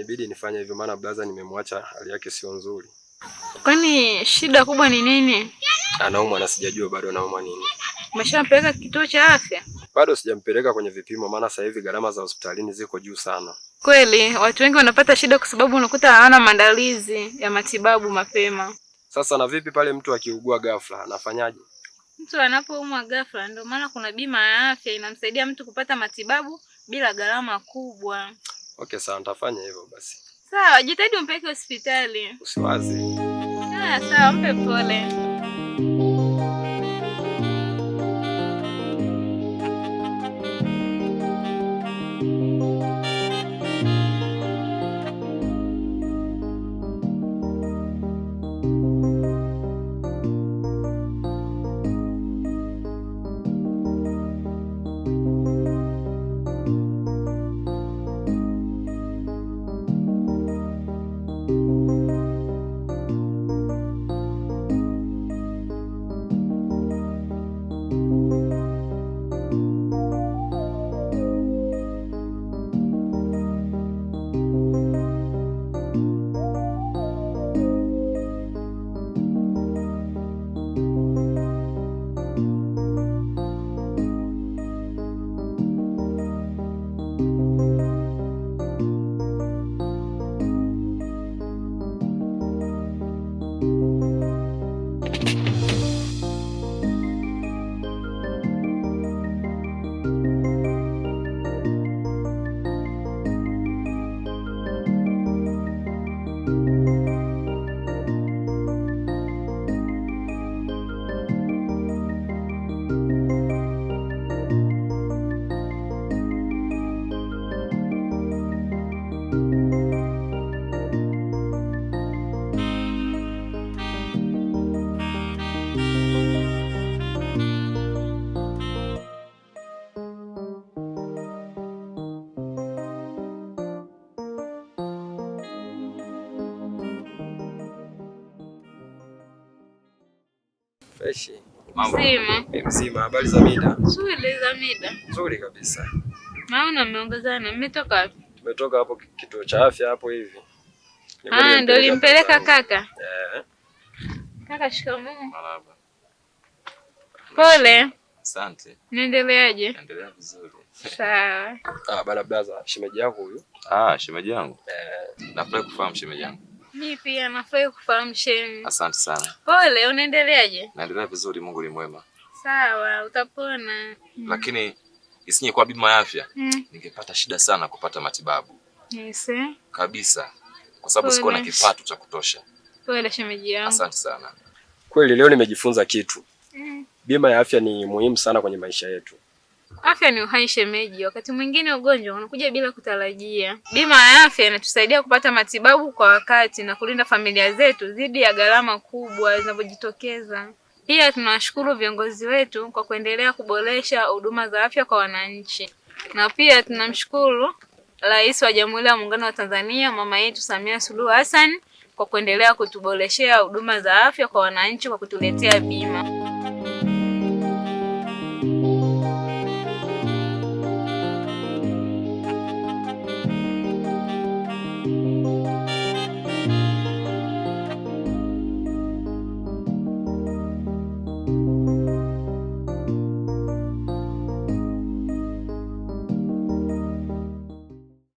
imenibidi nifanye hivyo maana blaza nimemwacha hali yake sio nzuri. Kwani shida kubwa ni nini? Anaumwa na sijajua bado anaumwa nini. Umeshampeleka kituo cha afya? Bado sijampeleka kwenye vipimo maana sasa hivi gharama za hospitalini ziko juu sana. Kweli, watu wengi wanapata shida kwa sababu unakuta hawana maandalizi ya matibabu mapema. Sasa na vipi pale mtu akiugua ghafla, anafanyaje? Mtu anapoumwa ghafla ndio maana kuna bima ya afya inamsaidia mtu kupata matibabu bila gharama kubwa. Okay, sawa nitafanya hivyo basi. Sawa, jitahidi umpeleke hospitali. Usiwazi. Sawa, mpe pole. Fresh. Mambo. Mzima, habari za mida? Nzuri za mida. Nzuri kabisa. Naona mmeongezana, mmetoka wapi? Tumetoka hapo kituo cha afya hapo hivi. Ndio ulimpeleka kaka? Kaka, shikamoo. Marhaba. Pole. Asante. Niendeleaje? Naendelea vizuri. Sawa. Bana blaza, shemeji yako huyu? Shemeji yangu. Nafurahi kufahamu shemeji yangu. Mimi pia nafurahi kufahamu shemeji. Asante sana. Pole, unaendeleaje? Naendelea vizuri, Mungu ni mwema. Sawa, utapona. Lakini isinye kwa bima ya afya, ningepata shida sana kupata matibabu. Yes. Kabisa. Kwa sababu siko na kipato cha kutosha. Pole shemeji yangu. Asante sana. Kweli leo nimejifunza kitu. Bima ya afya ni muhimu sana kwenye maisha yetu. Afya ni uhai shemeji. Wakati mwingine ugonjwa unakuja bila kutarajia. Bima ya afya inatusaidia kupata matibabu kwa wakati na kulinda familia zetu dhidi ya gharama kubwa zinazojitokeza. Pia tunawashukuru viongozi wetu kwa kuendelea kuboresha huduma za afya kwa wananchi. Na pia tunamshukuru Rais wa Jamhuri ya Muungano wa Tanzania, mama yetu Samia Suluhu Hassan, kwa kuendelea kutuboreshea huduma za afya kwa wananchi kwa kutuletea bima.